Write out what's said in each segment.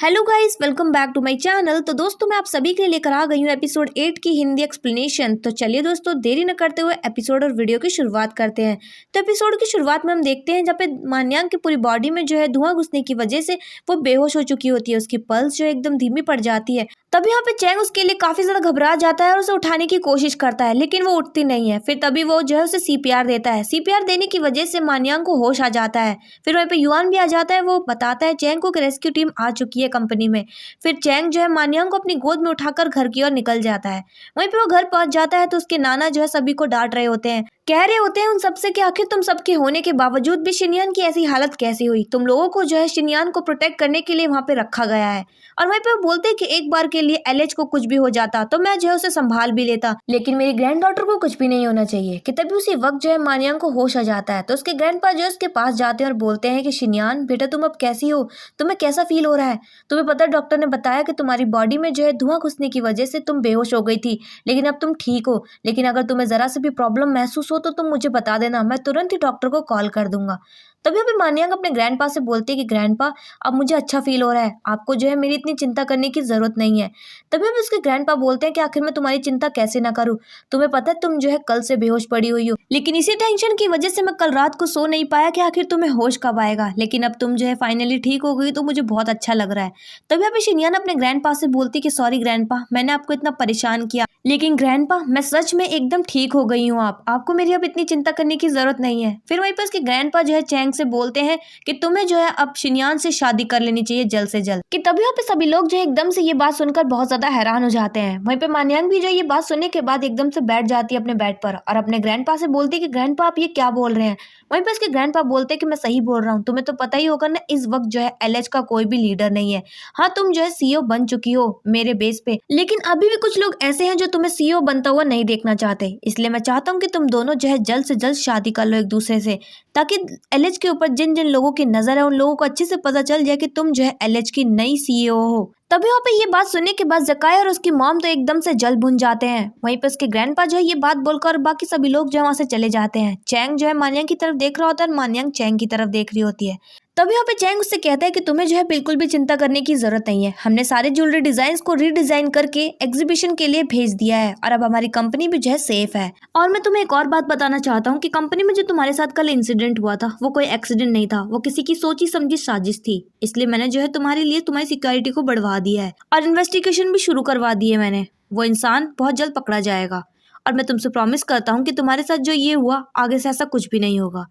Hello guys, welcome back to my channel. तो दोस्तों मैं आप सभी के लिए लेकर आ गई हूँ एपिसोड 8 की हिंदी एक्सप्लेनेशन। तो चलिए दोस्तों देरी न करते हुए एपिसोड और वीडियो की शुरुआत करते हैं। तो एपिसोड की शुरुआत में हम देखते हैं जहाँ पे मान्यांग की पूरी बॉडी में जो है धुआं घुसने की वजह से वो बेहोश हो चुकी होती है। उसकी पल्स जो है एकदम धीमी पड़ जाती है। तब यहाँ पे चैंग उसके लिए काफी ज्यादा घबरा जाता है और उसे उठाने की कोशिश करता है, लेकिन वो उठती नहीं है। फिर तभी वो जो है उसे सीपीआर देता है। सीपीआर देने की वजह से मान्यांग को होश आ जाता है। फिर वहीं पे युआन भी आ जाता है। वो बताता है चैंग को कि रेस्क्यू टीम आ चुकी है कंपनी में। फिर चैंग जो है मान्यांग को अपनी गोद में उठाकर घर की ओर निकल जाता है। वहीं पे वो घर पहुंच जाता है तो उसके नाना जो है सभी को डांट रहे होते हैं, कह रहे होते हैं उन सबसे कि आखिर तुम सबके होने के बावजूद भी शिनयान की ऐसी हालत कैसी हुई। तुम लोगों को जो है शिनयान को प्रोटेक्ट करने के लिए वहां पे रखा गया है। और वहीं पे वो बोलते हैं कि एक बार के लिए एलएच को कुछ भी हो जाता तो मैं जो है उसे संभाल भी लेता, लेकिन मेरी ग्रैंड डॉटर को कुछ भी नहीं होना चाहिए। कि तभी उसी वक्त जो है मान्यांग को होश आ जाता है। तो उसके ग्रैंडपा जो है उसके पास जाते हैं और बोलते हैं कि शिनयान बेटा तुम अब कैसी हो, तुम्हें कैसा फील हो रहा है। तुम्हें पता है डॉक्टर ने बताया कि तुम्हारी बॉडी में जो है धुआं घुसने की वजह से तुम बेहोश हो गई थी, लेकिन अब तुम ठीक हो। लेकिन अगर तुम्हें जरा से भी प्रॉब्लम महसूस हो तो तुम मुझे बता देना, मैं तुरंत ही डॉक्टर को कॉल कर दूंगा। तभी अभी मान्यांग अपने ग्रैंडपा से बोलती है कि ग्रैंडपा अब मुझे अच्छा फील हो रहा है, आपको जो है मेरी इतनी चिंता करने की जरूरत नहीं है। तभी अभी उसके ग्रैंडपा बोलते हैं कि आखिर मैं तुम्हारी चिंता कैसे ना करूं, तुम्हें पता है तुम जो है कल से बेहोश पड़ी हुई हो, लेकिन इसी टेंशन की वजह से मैं कल रात को सो नहीं पाया कि आखिर तुम्हें होश कब आएगा। लेकिन अब तुम जो है फाइनली ठीक हो गई तो मुझे बहुत अच्छा लग रहा है। तभी अभी शिनयान अपने ग्रैंडपा से बोलती कि सॉरी ग्रैंडपा, मैंने आपको इतना परेशान किया, लेकिन ग्रैंडपा मैं सच में एकदम ठीक हो गई हूँ। आपको मेरी अब इतनी चिंता करने की जरूरत नहीं है। फिर वहीं पर उसके ग्रैंडपा जो है चैंग से बोलते हैं कि तुम्हें जो है अब शिनयान से शादी कर लेनी चाहिए जल्द से जल्द। कि तभी यहाँ पे सभी लोग जो है एकदम से ये बात सुनकर बहुत ज्यादा हैरान हो जाते हैं। वहीं पे मान्यांग भी जो है ये बात सुनने के बाद एकदम से बैठ जाती है अपने बेड पर और अपने ग्रैंडपा से बोलती है कि ग्रैंडपा आप ये क्या बोल रहे हैं। वहीं पे उसके ग्रैंडपा बोलते हैं कि मैं सही बोल रहा हूँ, तुम्हें तो पता ही होगा ना इस वक्त जो है एलएच का कोई भी लीडर नहीं है। हाँ तुम जो है सीईओ बन चुकी हो मेरे बेस पे, लेकिन अभी भी कुछ लोग ऐसे हैं जो तुम्हें सीईओ बनता हुआ नहीं देखना चाहते। इसलिए मैं चाहता हूँ कि तुम दोनों जो है जल्द से जल्द शादी कर लो एक दूसरे से, ताकि एलएच के ऊपर जिन जिन लोगों की नजर है उन लोगों को अच्छे से पता चल जाए कि तुम जो है एलएच की नई सीईओ हो। तभी वहाँ पे ये बात सुनने के बाद जकाया और उसकी मॉम तो एकदम से जल भुन जाते हैं। वहीं पे उसके ग्रैंडपा जो है ये बात बोलकर बाकी सभी लोग जो है वहां से चले जाते हैं। चैंग जो है मान्यांग की तरफ देख रहा होता है और मान्यांग चैंग की तरफ देख रही होती है। तभी यहाँ पे चैंग उससे कहता है कि तुम्हें जो है बिल्कुल भी चिंता करने की जरूरत नहीं है, हमने सारे ज्वेलरी डिजाइन को रीडिजाइन करके एग्जीबिशन के लिए भेज दिया है और अब हमारी कंपनी भी जो है सेफ है। और मैं तुम्हें एक और बात बताना चाहता हूँ कि कंपनी में जो तुम्हारे साथ कल इंसिडेंट हुआ था वो कोई एक्सीडेंट नहीं था, वो किसी की सोची समझी साजिश थी। इसलिए मैंने जो है तुम्हारे लिए तुम्हारी सिक्योरिटी को बढ़वा दिया है और इन्वेस्टिगेशन भी शुरू करवा दी है मैंने। वो इंसान बहुत जल्द पकड़ा जाएगा और मैं तुमसे प्रॉमिस करता हूँ कि तुम्हारे साथ जो ये हुआ आगे से ऐसा कुछ भी नहीं होगा।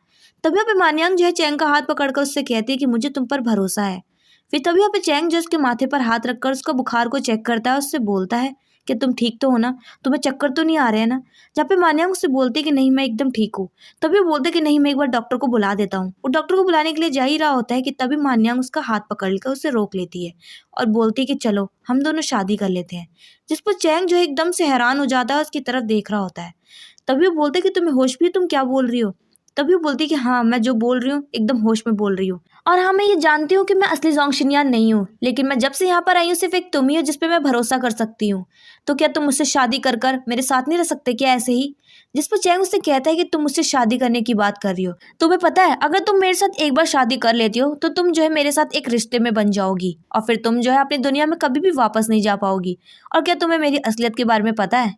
तभी यहाँ पे मान्यांग जो है चैंग का हाथ पकड़कर उससे कहती है कि मुझे तुम पर भरोसा है। फिर तभी यहाँ पे चैंग जो उसके माथे पर हाथ रखकर उसका बुखार को चेक करता है, उससे बोलता है कि तुम ठीक तो हो ना, तुम्हें चक्कर तो नहीं आ रहे हैं ना। जहाँ पे मान्यांग उससे बोलती है कि नहीं मैं एकदम ठीक हूँ। तभी वो बोलते कि नहीं मैं एक बार डॉक्टर को बुला देता हूँ। वो डॉक्टर को बुलाने के लिए जा ही रहा होता है कि तभी मान्यांग उसका हाथ पकड़कर उसे रोक लेती है और बोलती है कि चलो हम दोनों शादी कर लेते हैं। जिस पर चैंग जो है एकदम से हैरान हो जाता है, उसकी तरफ देख रहा होता है। तभी वो बोलते कि तुम्हें होश भी है, तुम क्या बोल रही हो। तभी वो बोलती कि हाँ मैं जो बोल रही हूँ एकदम होश में बोल रही हूँ और हाँ मैं ये जानती हूँ कि मैं असली जोंग शिनयान नहीं हूँ, लेकिन मैं जब से यहाँ पर आई हूँ सिर्फ एक तुम ही हो जिस पे मैं भरोसा कर सकती हूँ। तो क्या तुम मुझसे शादी कर कर मेरे साथ नहीं रह सकते क्या ऐसे ही। जिस पर चैंग उससे कहता है कि तुम मुझसे शादी करने की बात कर रही हो, तुम्हें पता है अगर तुम मेरे साथ एक बार शादी कर लेती हो तो तुम जो है मेरे साथ एक रिश्ते में बन जाओगी और फिर तुम जो है अपनी दुनिया में कभी भी वापस नहीं जा पाओगी। और क्या तुम्हें मेरी असलियत के बारे में पता है,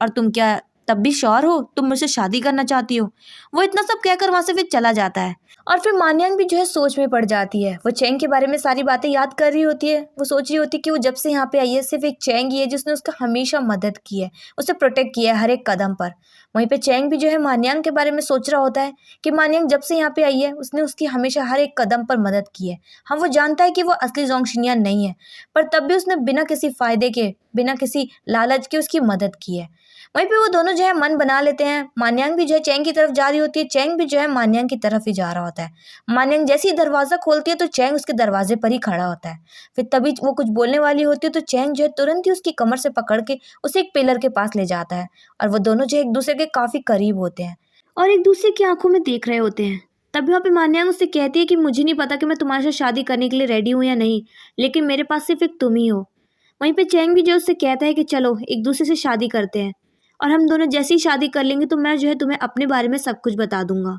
और तुम क्या तब भी श्योर हो तुम मुझसे शादी करना चाहती हो। वो इतना सब कहकर वहां से फिर चला जाता है और फिर मान्यांग भी जो है सोच में पड़ जाती है। वो चैंग के बारे में सारी बातें याद कर रही होती है। वो सोच रही होती है कि वो जब से यहाँ पे आई है सिर्फ एक चैंग ही है जिसने उसका हमेशा मदद की है, उसे प्रोटेक्ट किया है हर एक कदम पर। वहीं पे चैंग भी जो है मान्यांग के बारे में सोच रहा होता है कि मान्यांग जब से यहाँ पे आई है उसने उसकी हमेशा हर एक कदम पर मदद की है। हाँ वो जानता है कि वो असली जोंग शिनयान नहीं है, पर तब भी उसने बिना किसी फायदे के बिना किसी लालच के उसकी मदद की है। वहीं पे वो दोनों जो है मन बना लेते हैं। मान्यांग भी जो है चैंग की तरफ जा रही होती है, चैंग भी जो है मान्यांग की तरफ ही जा रहा होता है। मान्यांग जैसे ही दरवाजा खोलती है तो चैंग उसके दरवाजे पर ही खड़ा होता है। फिर तभी वो कुछ बोलने वाली होती है तो चैंग जो है तुरंत ही उसकी कमर से पकड़ के उसे एक पिलर के पास ले जाता है और वो दोनों जो एक दूसरे के काफी करीब होते हैं और एक दूसरे की आंखों में देख रहे होते हैं। तभी वहाँ पे मान्यांग उससे कहती है कि मुझे नहीं पता कि मैं तुम्हारे साथ शादी करने के लिए रेडी हूँ या नहीं, लेकिन मेरे पास सिर्फ एक तुम ही हो। वहीं पे चैंग भी जो उससे कहता है कि चलो एक दूसरे से शादी करते हैं और हम दोनों जैसे ही शादी कर लेंगे तो मैं जो है तुम्हें अपने बारे में सब कुछ बता दूंगा।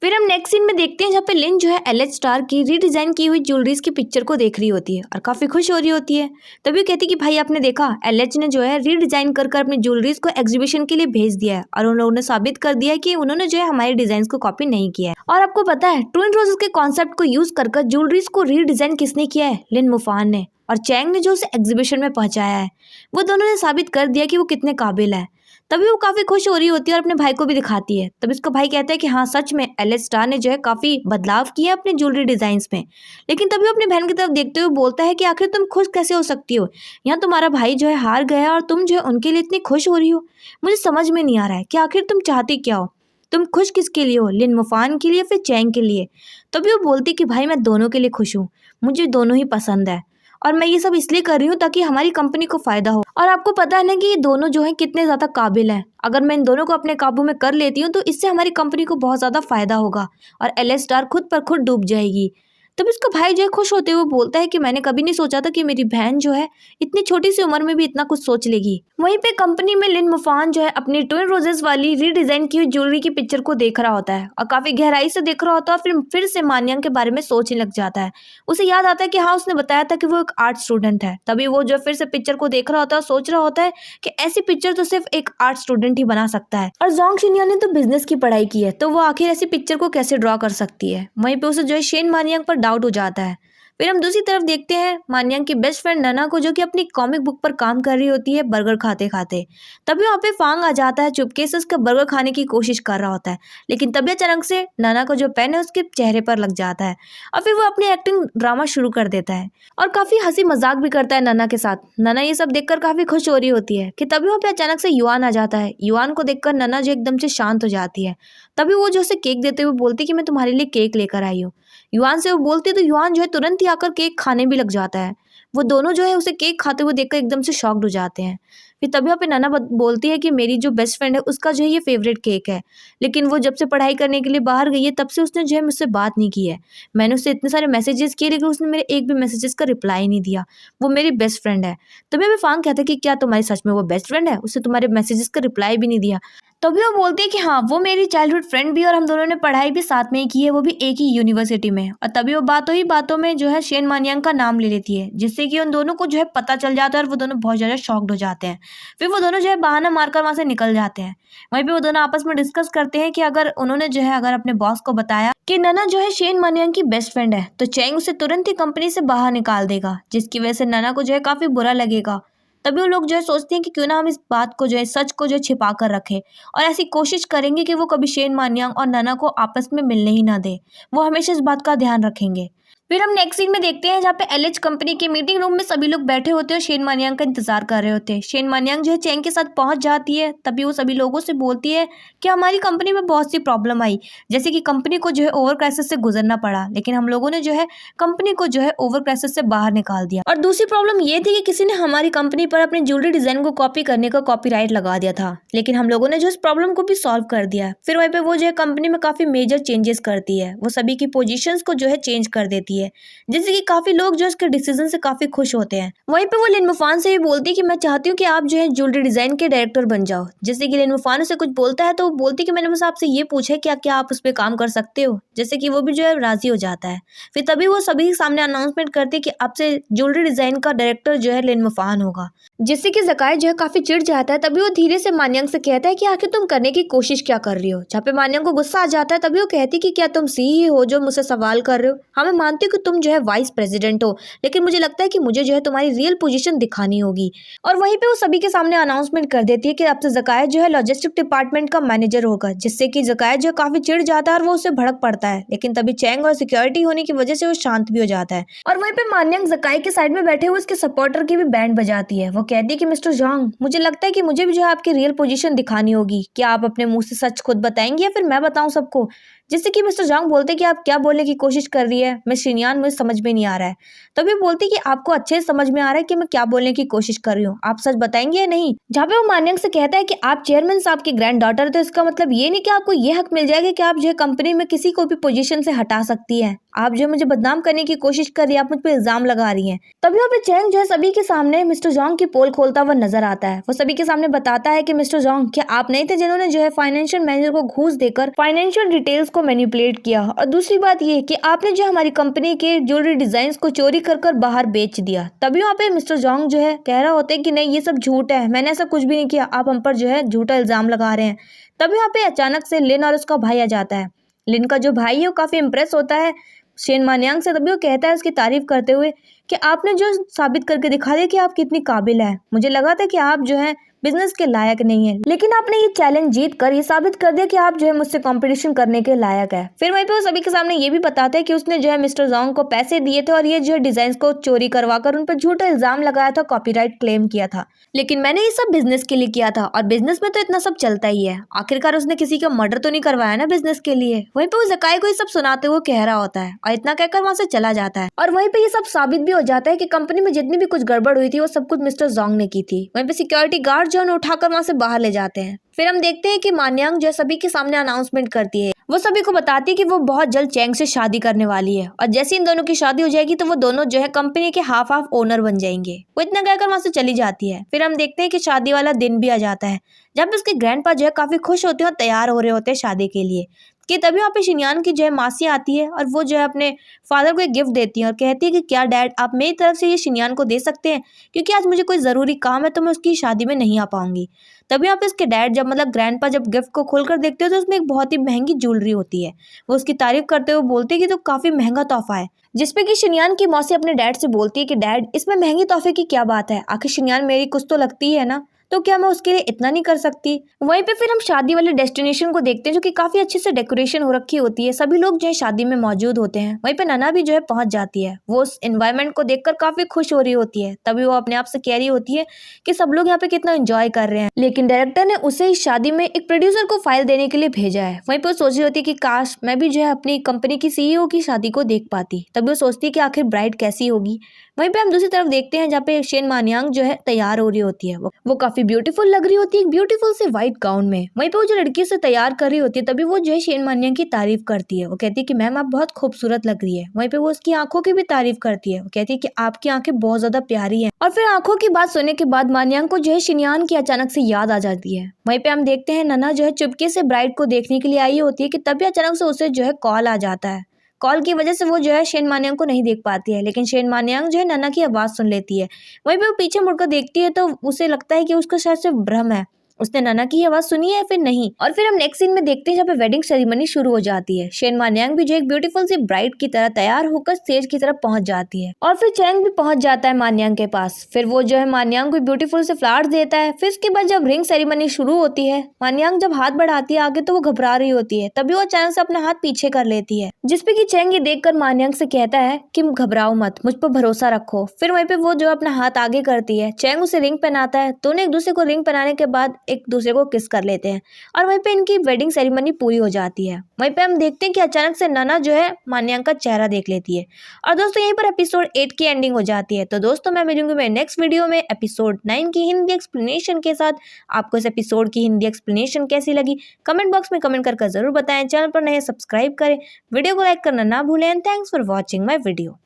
फिर हम नेक्स्ट सीन में देखते हैं जहाँ पे लिन जो है एलएच स्टार की रीडिजाइन की हुई ज्वेलरीज की पिक्चर को देख रही होती है और काफी खुश हो रही होती है। तभी वो कहती है कि भाई आपने देखा, एलएच ने जो है रीडिजाइन कर अपनी ज्वेलरीज को एग्जीबिशन के लिए भेज दिया है और उन लोगों ने साबित कर दिया है कि उन्होंने जो है हमारे डिजाइन को कॉपी नहीं किया है। और आपको पता है ट्विन रोजेस के कॉन्सेप्ट को यूज कर ज्वेलरीज को रीडिजाइन किसने किया है? लिन मुफान ने, और चैंग ने जो उसे एग्जीबिशन में पहुंचाया है। वो दोनों ने साबित कर दिया कि वो कितने काबिल है। तभी वो काफी खुश हो रही होती है और अपने भाई को भी दिखाती है। तब इसका भाई कहता है कि हाँ सच में एलएच स्टार ने जो है काफी बदलाव किए अपने ज्वेलरी डिजाइन्स में। लेकिन तभी वो अपनी बहन की तरफ देखते हुए बोलता है कि आखिर तुम खुश कैसे हो सकती हो? यहाँ तुम्हारा भाई जो है हार गया और तुम जो है उनके लिए इतनी खुश हो रही हो। मुझे समझ में नहीं आ रहा है कि आखिर तुम चाहती क्या हो? तुम खुश किसके लिए हो? लिन मुफान के लिए या फिर चैंग के लिए? तभी वो बोलती कि भाई मैं दोनों के लिए खुश हूँ, मुझे दोनों ही पसंद है और मैं ये सब इसलिए कर रही हूँ ताकि हमारी कंपनी को फायदा हो। और आपको पता है ना कि ये दोनों जो हैं कितने ज्यादा काबिल हैं। अगर मैं इन दोनों को अपने काबू में कर लेती हूँ तो इससे हमारी कंपनी को बहुत ज्यादा फायदा होगा और एलएच स्टार खुद पर खुद डूब जाएगी। तब इसका भाई जो है खुश होते हुए बोलता है कि मैंने कभी नहीं सोचा था कि मेरी बहन जो है इतनी छोटी सी उम्र में भी इतना कुछ सोच लेगी। वहीं पे कंपनी में लिन मुफान जो है अपनी ट्विन रोजेस वाली रीडिजाइन की हुई ज्वेलरी की पिक्चर को देख रहा होता है और काफी गहराई से देख रहा होता है। फिर से मान्यांग के बारे में सोचने लग जाता है। उसे याद आता है कि हाँ उसने बताया था कि वो एक आर्ट स्टूडेंट है। तभी वो जो फिर से पिक्चर को देख रहा होता है, सोच रहा होता है कि ऐसी पिक्चर तो सिर्फ एक आर्ट स्टूडेंट ही बना सकता है और जोंग शिनया ने तो बिजनेस की पढ़ाई की है, तो वो आखिर ऐसी पिक्चर को कैसे ड्रॉ कर सकती है। वहीं पे उसे जो है शेन मान्यांग पर डाउट हो जाता है। फिर हम दूसरी तरफ देखते हैं मान्यांग की बेस्ट फ्रेंड नना को, जो कि अपनी कॉमिक बुक पर काम कर रही होती है बर्गर खाते खाते। तभी वहाँ पे फांग आ जाता है, चुपके से उसका बर्गर खाने की कोशिश कर रहा होता है। लेकिन तभी अचानक से नना को जो पेन है उसके चेहरे पर लग जाता है और फिर वो अपनी एक्टिंग ड्रामा शुरू कर देता है और काफी हंसी मजाक भी करता है नना के साथ। नना ये सब देखकर काफी खुश हो रही होती है कि तभी वहाँ पे अचानक से युआन आ जाता है। युआन को देखकर नना जो एकदम से शांत हो जाती है। तभी वो जो उसे केक देते हुए बोलती है कि मैं तुम्हारे लिए केक लेकर आई हूँ। युआन से वो बोलती है तो युआन जो है तुरंत ही आकर केक खाने भी लग जाता है। वो दोनों जो है उसे केक खाते हुए देखकर एकदम से शॉक्ड हो जाते हैं। फिर तभी वहाँ पे नना बोलती है कि मेरी जो बेस्ट फ्रेंड है उसका जो है ये फेवरेट केक है, लेकिन वो जब से पढ़ाई करने के लिए बाहर गई है तब से उसने जो है मुझसे बात नहीं की है। मैंने उससे इतने सारे मैसेजेस किए लेकिन उसने मेरे एक भी मैसेजेस का रिप्लाई नहीं दिया। वो मेरी बेस्ट फ्रेंड है। तभी हमें फांग कहता है कि क्या तुम्हारी सच में वो बेस्ट फ्रेंड है? उससे तुम्हारे मैसेजेस का रिप्लाई भी नहीं दिया। तभी वो बोलती है कि हाँ वो मेरी चाइल्डहुड फ्रेंड भी और हम दोनों ने पढ़ाई भी साथ में ही की है, वो भी एक ही यूनिवर्सिटी में। और तभी वो बातों ही बातों में जो है शेन मान्यांग का नाम ले लेती है, जिससे कि उन दोनों को जो है पता चल जाता है और वो दोनों बहुत ज़्यादा शॉक्ड हो जाते हैं। फिर वो दोनों जो है बहाना मारकर वहाँ से निकल जाते हैं। वहीं पे वो दोनों आपस में डिस्कस करते हैं कि अगर उन्होंने जो है अगर अपने बॉस को बताया कि नना जो है शेन मान्यांग की बेस्ट फ्रेंड है तो चैंग उसे तुरंत ही कंपनी से बाहर निकाल देगा, जिसकी वजह से नना को जो है काफ़ी बुरा लगेगा। तभी वो लोग जो है सोचते हैं कि क्यों ना हम इस बात को जो है सच को जो है छिपा कर रखें और ऐसी कोशिश करेंगे कि वो कभी शेन मान्यांग और नना को आपस में मिलने ही ना दे। वो हमेशा इस बात का ध्यान रखेंगे। फिर हम नेक्स्ट सीन में देखते हैं जहाँ पे एलएच कंपनी के मीटिंग रूम में सभी लोग बैठे होते हैं और शेन मान्यांग का इंतजार कर रहे होते हैं। शेन मान्यांग जो है चैंग के साथ पहुंच जाती है। तभी वो सभी लोगों से बोलती है कि हमारी कंपनी में बहुत सी प्रॉब्लम आई, जैसे कि कंपनी को जो है ओवर क्राइसिस से गुजरना पड़ा, लेकिन हम लोगों ने जो है कंपनी को जो है ओवर क्राइसिस से बाहर निकाल दिया। और दूसरी प्रॉब्लम ये थी कि किसी ने हमारी कंपनी पर अपनी ज्वेलरी डिजाइन को कॉपी करने का कॉपीराइट लगा दिया था, लेकिन हम लोगों ने जो इस प्रॉब्लम को भी सॉल्व कर दिया। फिर वहीं पे वो जो है कंपनी में काफी मेजर चेंजेस करती है। वो सभी की पोजीशंस को जो है चेंज कर देती है, जिससे कि काफी लोग जो इसके डिसीजन से काफी खुश होते हैं। वहीं पे वो लिन मुफान से भी बोलती है कि मैं चाहती हूँ कि आप जो है ज्वेलरी डिजाइन के डायरेक्टर बन जाओ। जैसे कि लिन मुफान उसे कुछ बोलता है तो वो बोलती है कि मैंने बस आपसे ये पूछा कि क्या आप उस पर काम कर सकते हो, जैसे कि वो भी जो है राजी हो जाता है। फिर तभी वो सभी के सामने अनाउंसमेंट करती है कि आपसे ज्वेलरी डिजाइन का डायरेक्टर जो है लिन मुफान होगा, जिससे कि जकाय जो है काफी चिढ़ जाता है। तभी वो धीरे से मान्यांग से कहता है कि आखिर तुम करने की कोशिश क्या कर रही हो। जहाँ पे मान्यांग को गुस्सा आ जाता है तभी वो कहती है कि क्या तुम सीई हो जो मुझसे सवाल कर रहे हो? हाँ मैं मानती हूँ कि तुम जो है वाइस प्रेसिडेंट हो, लेकिन मुझे लगता है कि मुझे जो है तुम्हारी रियल पोजीशन दिखानी होगी। और वहीं पे वो सभी के सामने अनाउंसमेंट कर देती है कि अब से जकाय जो है लॉजिस्टिक डिपार्टमेंट का मैनेजर होगा, जिससे कि जकाय जो काफी चिढ़ जाता है और वो उससे भड़क पड़ता है। लेकिन तभी चैंग और सिक्योरिटी होने की वजह से वो शांत भी हो जाता है। और वहीं पे मान्यांग जकाय के साइड में बैठे हुए उसके सपोर्टर की भी बैंड बजाती है। वो कहती है कि मिस्टर जोंग, मुझे लगता है कि मुझे भी जो है आपकी रियल पोजीशन दिखानी होगी। क्या आप अपने मुंह से सच खुद बताएंगे या फिर मैं बताऊं सबको? जिससे कि मिस्टर जोंग बोलते कि आप क्या बोलने की कोशिश कर रही है मिस शिनयान, मुझे समझ में नहीं आ रहा है। तभी बोलती कि आपको अच्छे से समझ में आ रहा है कि मैं क्या बोलने की कोशिश कर रही हूँ, आप सच बताएंगे या नहीं? जहाँ पे वो मान्यांग से कहता है कि आप चेयरमैन साहब की ग्रैंड डॉटर, तो इसका मतलब ये नहीं कि आपको ये हक मिल जाएगा कि आप जो है कंपनी में किसी को भी पोजीशन से हटा सकती है। आप जो मुझे बदनाम करने की कोशिश कर रही है, आप मुझ पर इल्जाम लगा रही हैं। तभी वहाँ पे चैंग जो है सभी के सामने मिस्टर जोंग की पोल खोलता हुआ नजर आता है। वो सभी के सामने बताता है कि मिस्टर जोंग, क्या आप नहीं थे जिन्होंने जो है फाइनेंशियल मैनेजर को घूस देकर फाइनेंशियल डिटेल्स को मैनिपुलेट किया, और दूसरी बात ये कि आपने जो हमारी कंपनी के ज्वेलरी डिजाइन को चोरी कर कर बाहर बेच दिया। तभी वहाँ पे मिस्टर जोंग जो है कह रहा होता है कि नहीं, ये सब झूठ है, मैंने ऐसा कुछ भी नहीं किया, आप हम पर जो है झूठा इल्जाम लगा रहे हैं। तभी वहाँ पे अचानक से लिन और उसका भाई आ जाता है। लिन का जो भाई है वो काफी इम्प्रेस होता है शेन मान्यांग से। तभी वो कहता है उसकी तारीफ करते हुए कि आपने जो साबित करके दिखा दिया कि आप कितनी काबिल है। मुझे लगा था कि आप जो है बिजनेस के लायक नहीं है, लेकिन आपने ये चैलेंज जीत कर ये साबित कर दिया कि आप जो है मुझसे कंपटीशन करने के लायक है। फिर वहीं पे वो सभी के सामने ये भी बताते हैं कि उसने जो है मिस्टर जोंग को पैसे दिए थे और ये जो है डिजाइन को चोरी करवाकर उन पर झूठा इल्जाम लगाया था, कॉपीराइट क्लेम किया था, लेकिन मैंने ये सब बिजनेस के लिए किया था और बिजनेस में तो इतना सब चलता ही है। आखिरकार उसने किसी का मर्डर तो नहीं करवाया ना बिजनेस के लिए। वहीं पे वो जकाई को ये सब सुनाते हुए कह रहा होता है और इतना कहकर वहां से चला जाता है। और वहीं पे ये सब साबित भी हो जाता है कि कंपनी में जितनी भी कुछ गड़बड़ हुई थी वो सब कुछ मिस्टर जोंग ने की थी। वहीं पे सिक्योरिटी गार्ड जो है उठाकर वहां से बाहर ले जाते हैं। फिर हम देखते हैं कि मान्यांग जो सभी के सामने अनाउंसमेंट करती है। वो सभी को बताती है कि वो बहुत जल्द चैंग से शादी करने वाली है और जैसे इन दोनों की शादी हो जाएगी तो वो दोनों जो है कंपनी के हाफ हाफ ओनर बन जाएंगे। वो इतना कहकर वहां से चली जाती है। फिर हम देखते हैं कि शादी वाला दिन भी आ जाता है, जब उसके ग्रैंडपा जो है काफी खुश होते हैं और तैयार हो रहे होते हैं शादी के लिए। कि तभी वहाँ पे शिनयान की जो है मासी आती है और वो जो है अपने फादर को एक गिफ्ट देती है और कहती है कि क्या डैड आप मेरी तरफ से ये शिनयान को दे सकते हैं, क्योंकि आज मुझे कोई ज़रूरी काम है तो मैं उसकी शादी में नहीं आ पाऊंगी। तभी यहाँ पे उसके डैड जब ग्रैंडपा जब गिफ्ट को खोलकर देखते हो तो उसमें एक बहुत ही महंगी ज्वेलरी होती है। वो उसकी तारीफ करते हुए बोलते हैं कि तो काफ़ी महंगा तोहफा है, जिसपे कि शिनयान की मौसी अपने डैड से बोलती है कि डैड इसमें महंगी तोहफे की क्या बात है, आखिर शिनयान मेरी कुछ तो लगती है ना, तो क्या मैं उसके लिए इतना नहीं कर सकती। वहीं पे फिर हम शादी वाले डेस्टिनेशन को देखते हैं जो कि काफी अच्छे से डेकोरेशन हो रखी होती है। सभी लोग जो है शादी में मौजूद होते हैं। वहीं पे नन्हा भी जो है पहुंच जाती है। वो उस एनवायरनमेंट को देखकर काफी खुश हो रही होती है। तभी वो अपने आप से कह रही होती है कि सब लोग यहाँ पे कितना एंजॉय कर रहे हैं, लेकिन डायरेक्टर ने उसे इस शादी में एक प्रोड्यूसर को फाइल देने के लिए भेजा है। वहीं पे वो सोच रही होती है कि काश मैं भी जो है अपनी कंपनी की सीईओ की शादी को देख पाती। तभी वो सोचती है कि आखिर ब्राइड कैसी होगी। वहीं पे हम दूसरी तरफ देखते हैं जहाँ पे शेन मान्यांग जो है तैयार हो रही होती है। वो काफी ब्यूटीफुल लग रही होती है, एक ब्यूटीफुल से व्हाइट गाउन में। वहीं पे वो जो लड़की से तैयार कर रही होती है तभी वो जो है शेन मान्यांग की तारीफ करती है। वो कहती है कि मैम आप बहुत खूबसूरत लग रही है। वहीं पे वो उसकी आंखों की भी तारीफ करती है। वो कहती है कि आपकी आंखें बहुत ज्यादा प्यारी है। और फिर आंखों की बात सुनने के बाद मान्यांग को जो है शिनयान की अचानक से याद आ जाती है। वहीं पे हम देखते हैं नन्हा जो है चुपके से ब्राइड को देखने के लिए आई होती है कि तभी अचानक से उसे जो है कॉल आ जाता है। कॉल की वजह से वो जो है शेन मान्यांग को नहीं देख पाती है, लेकिन शेन मान्यांग जो है नन्हा की आवाज़ सुन लेती है। वहीं पे वो पीछे मुड़कर देखती है तो उसे लगता है कि उसका शायद से भ्रम है, उसने नन्हा की आवाज़ सुनी है फिर नहीं। और फिर हम नेक्स्ट सीन में देखते हैं जहाँ पे वेडिंग सेरेमनी शुरू हो जाती है। शेन मान्यांग भी जो एक ब्यूटीफुल सी ब्राइड की तरह तैयार होकर स्टेज की तरफ पहुंच जाती है और फिर चैंग भी पहुंच जाता है मान्यांग के पास। फिर वो जो है मान्यांग को ब्यूटीफुल से फ्लावर्स देता है। फिर उसके बाद जब रिंग सेरेमनी शुरू होती है, मान्यांग जब हाथ बढ़ाती है आगे तो वो घबरा रही होती है। तभी वो अचानक से अपना हाथ पीछे कर लेती है, जिसपे कि चैंग ये देखकर मान्यांग से कहता है कि घबराओ मत, मुझ पर भरोसा रखो। फिर वहीं पे वो जो अपना हाथ आगे करती है, चैंग उसे रिंग पहनाता है। दोनों एक दूसरे को रिंग पहनाने के बाद एक दूसरे को किस कर लेते हैं और वहीं पे इनकी वेडिंग सेरेमनी पूरी हो जाती है। वहीं पे हम देखते हैं कि अचानक से नन्हा जो है मान्यांग का चेहरा देख लेती है और दोस्तों यहीं पर एपिसोड 8 की एंडिंग हो जाती है। तो दोस्तों मैं मिलूंगी मेरे नेक्स्ट वीडियो में एपिसोड 9 की हिंदी एक्सप्लेनेशन के साथ। आपको इस एपिसोड की हिंदी एक्सप्लेनेशन कैसी लगी कमेंट बॉक्स में कमेंट करके जरूर बताएं। चैनल पर नए सब्सक्राइब करें, वीडियो को लाइक करना ना भूलें। Thanks for watching my video.